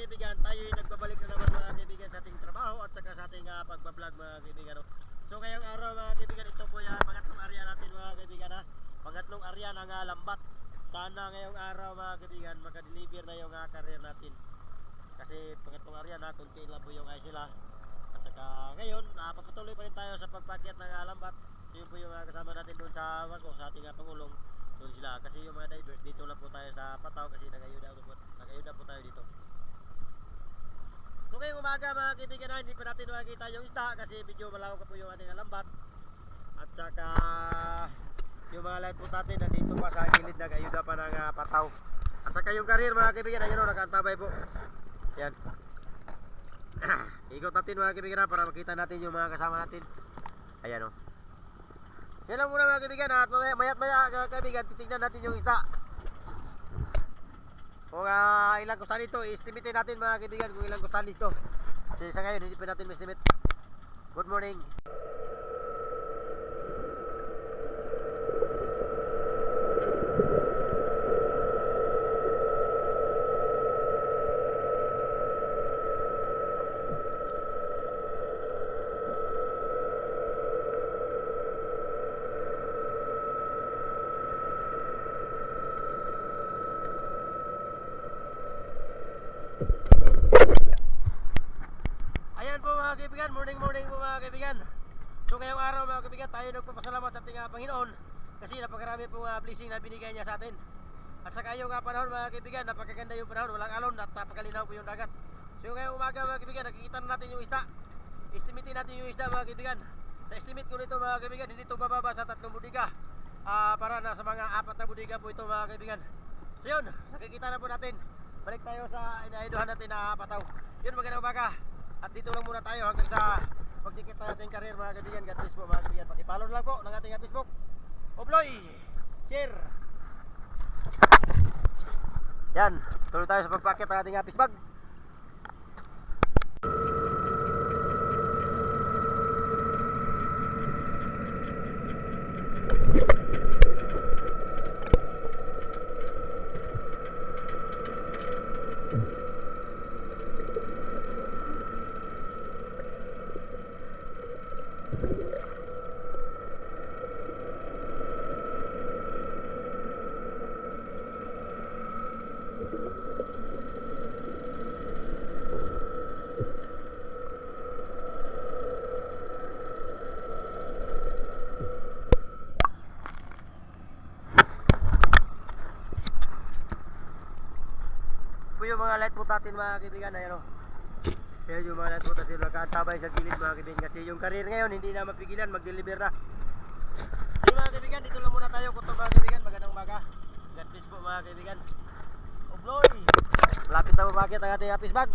kaibigan, tayo ay nagbabalik na naman mga kaibigan sa ating trabaho at saka sa ating pagbablog mga kaibigan. So ngayong araw mga kaibigan, ito po yung pangatlong area natin mga kaibigan ha. Pangatlong area ng lambat. Sana ngayong araw mga kaibigan makadeliver na yung career natin. Kasi pangatlong area na, kunti lang po yung sila. At saka ngayon, papatuloy pa rin tayo sa pagpakyat ng lambat. So yun po yung kasama natin doon sa sa ating pangulong. Doon sila kasi yung mga divers dito lang po tayo sa Pataw kasi nagayuda po tayo dito. So ngayong umaga mga kaibigan na, hindi pa natin makikita yung isda kasi medyo malawak po yung ating lambat. At saka yung mga light po natin nandito pa sa gilid, nagayuda pa ng Pataw. At saka yung karir mga kaibigan, ayun o, nakatabay po. Yan. Ikot natin mga kaibigan para makita natin yung mga kasama natin. Ayan o. Yan lang muna mga kaibigan at maya't maya mga kaibigan, titignan natin yung isda. Kung ilang kustanis ito, i-estimate natin mga kaibigan kung ilang kustanis ito. Kasi sa ngayon hindi pa natin ma-estimate. Good morning. Morning po mga kaibigan. So ngayong araw mga kaibigan, tayo nagpapasalamat sa ating Panginoon kasi napakarami pong blessing na binigay niya sa atin. At saka yung panahon mga kaibigan, napakaganda yung panahon, walang alon at napakalinaw po yung dagat. So ngayong umaga mga kaibigan, nakikita na natin yung isda. Estimate natin yung isda mga kaibigan. Sa estimate ko nito mga kaibigan, hindi ito bababa sa 3 budiga. Para na sa mga 4 na budiga po ito mga kaibigan. So yun, nakikita na po natin. Balik tayo sa inaiduhan natin na Pataw. Yun, magandang umaga. At dito lang muna tayo hanggang sa pagdikit ng ating karir mga kaibigan. God bless po mga kaibigan. Pakipollow lang po ng ating Facebook. Obloy, share. Yan, tuloy tayo sa pagpakit ng ating pisbag. Yung mga light boat natin mga kaibigan, ayan o. Ayan yung mga light boat natin nakatabay sa gilid mga kaibigan. Kasi yung karir ngayon hindi na mapigilan, mag-deliver na. So mga kaibigan, dito lang muna tayo kuto mga kaibigan. Magandang umaga. God bless po mga kaibigan. Obloy, malapit na bumakit ang ating fish bag.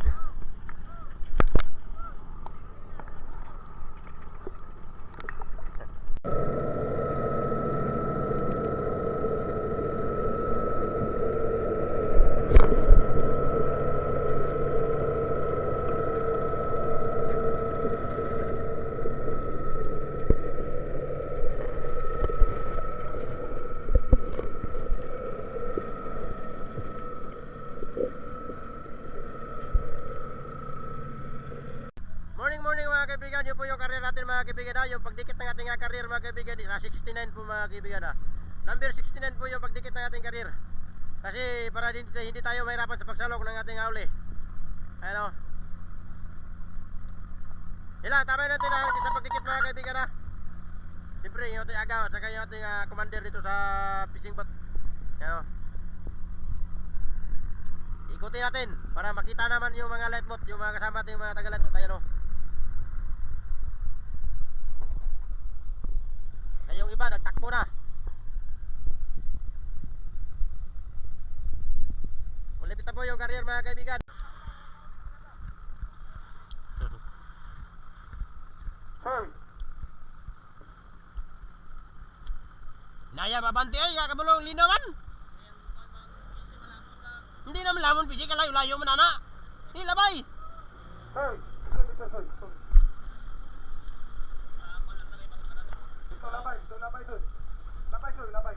Kaibigan, yun po yung karir natin mga kaibigan ha. Yung pagdikit ng ating karir mga kaibigan, 69 po mga kaibigan ha. Number 69 po yung pagdikit ng ating karir. Kasi para hindi tayo mahirapan sa pagsalok ng ating huli. Ayan o. Ilang, tama natin sa pagdikit mga kaibigan ha. Siyempre yung ating agaw at saka yung ating commander dito sa fishing boat. Ayan o. Ikutin natin para makita naman yung mga light boat, yung mga kasama natin, yung mga taga light boat. Ayan o. Yung iba nagtakbo na. Ulipit na po yung karir mga kaibigan. Naya babanti ay kakabulong linawan. Hindi naman lamon pisi ka layo-layo man ana. Hilabay. Hey, labay.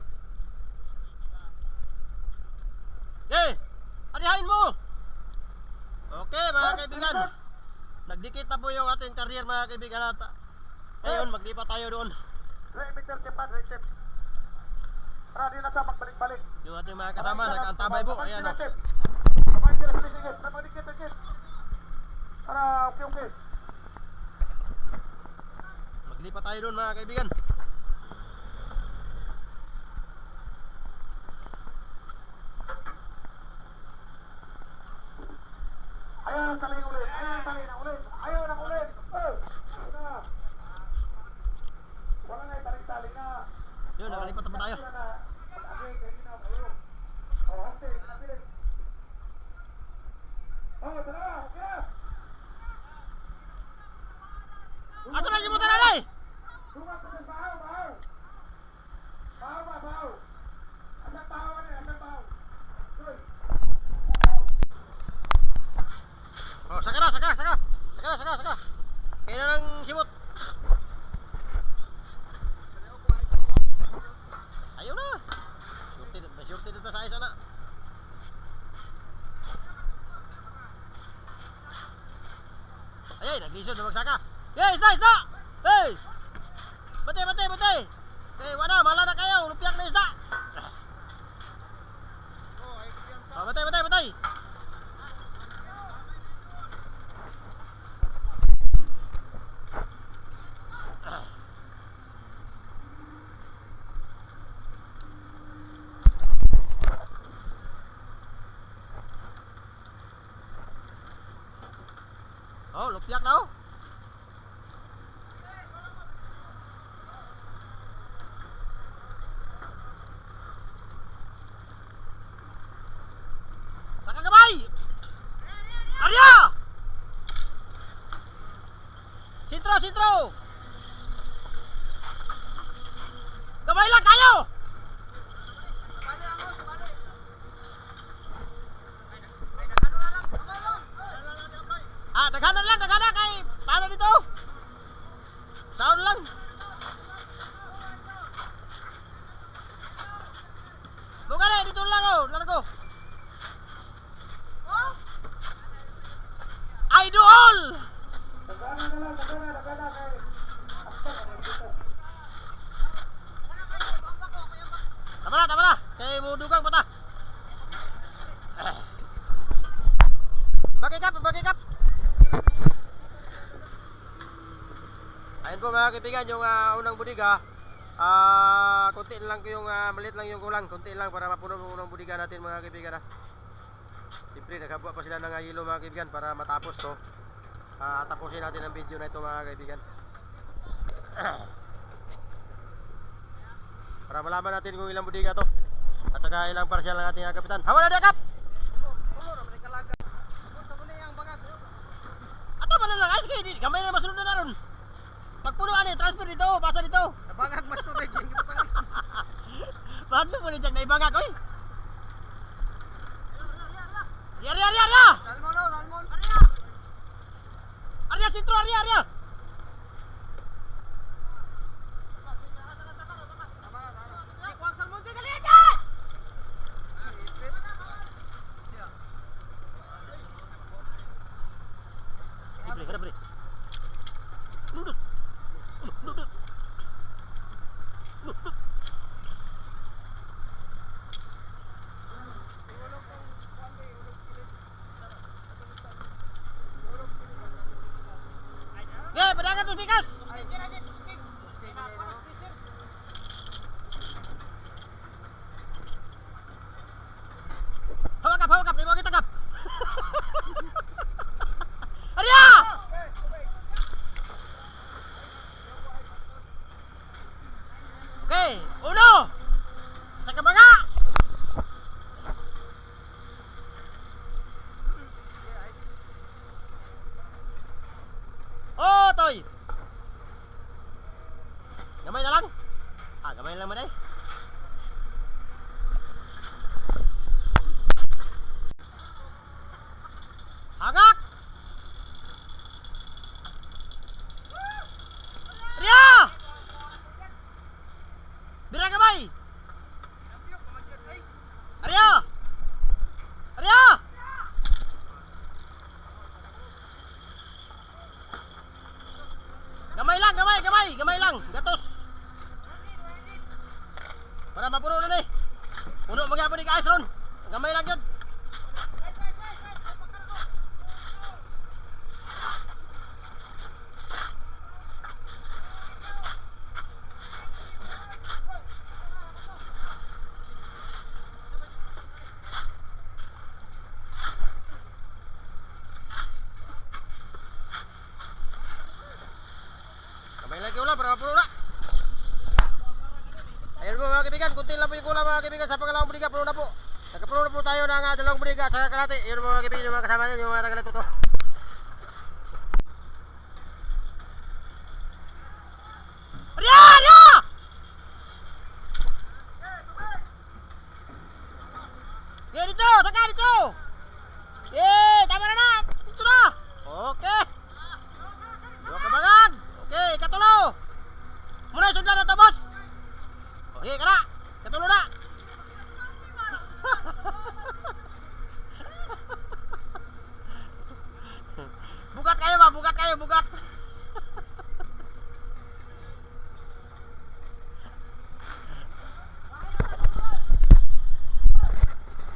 Eh, adihain mo. Okay mga kaibigan, nagdikit na po yung ating career mga kaibigan at ngayon maglipat tayo doon. Meter kepan, right. Para di na sa magbalik-balik. Yung ating mga kasama nag-antabay po. Ayan o. Kamay sila sa ligid. Para madikit-dikit. Para okay. Maglipat tayo doon mga kaibigan. Ayaw ang tali ulit. Ayaw nang ulit. Wala na itali-tali na. Yun, nakalipat na po tayo. Asa ba yung motor alay? Oh, saka na. Kaya na lang simot. Ayaw na. Surti dito sa isa na. Ay, naglisod na magsaka. Yes, isda! Hey! Batay! Okay, wala, mala na kayo. Lupiak na isda. Oh, batay! Oh, lupiak na oh. Nakagabay! Arya! Sintro! Gabay lang kayo! Daghanan lang kay paano dito? Sound lang. Bukan dito lang oh, largo. Idol! Dagana kay. Tama na. Kay mo dugang pata. Bagi kap. Ayun po mga kaibigan, yung unang budiga, konti lang yung maliit lang yung kulang, konti lang para mapuno yung unang budiga natin mga kaibigan. Siyempre nagkabuha pa sila ng hilo mga kaibigan para matapos to. Tapusin natin ang video na ito mga kaibigan. Para malaman natin kung ilang budiga to at saka ilang parsyal ng ating kapitan. Hawa na dia kap! Ato pa na lang, ay sige, gamay na masunod na naroon. Pagpunuan transfer dito, pasa dito. Nabangag mas tubig yung gibutangan. Paano mo ni Jack na ibangag oy? Arya! Salmon. Arya sintro, Arya! Pre. Nudut. Ya, pedagang tuh bikas. Hawa kap, lima kita kap. Arya! Oke, uno. Sa kabanga. Oh, toy. Gamay na lang. Gamay lang man eh. Hagak. Arya! Bira gamay. Arya! lang, gatos. Para mapuno na ni. Puno magyapon ni guys ron. Gamay lang yun. Gamay lang yun lang para mapuno na. Ayun po mga kaibigan, kunti lang po yung kulang mga kaibigan sa pangalawang budiga, puno na po. Nagkapuno na po tayo ng dalawang budiga sa kalate. Ayun po mga kaibigan, yung mga kasama nyo, yung mga tagalat po to. Ariya! Yeah, dito! Saka dito! Yeah, tama na na! Dito na! Okay! Dua kabagag! Okay, katulo! Muna isudlan na to, boss! Okay, kana! Katulo na! Bugat kayo ba? Bugat kayo, bugat!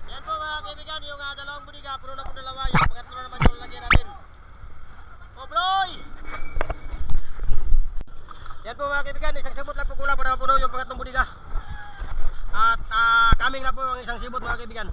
Yan po mga kaibigan, yung dalawang budiga, puno na po dalawa, yung pangatlo naman yung lagyan natin. Pobloy! Yan po mga kaibigan, isang sibot lang po kulang para mapuno yung pangatlong budiga. At kaming na po ang isang sibot mga kaibigan.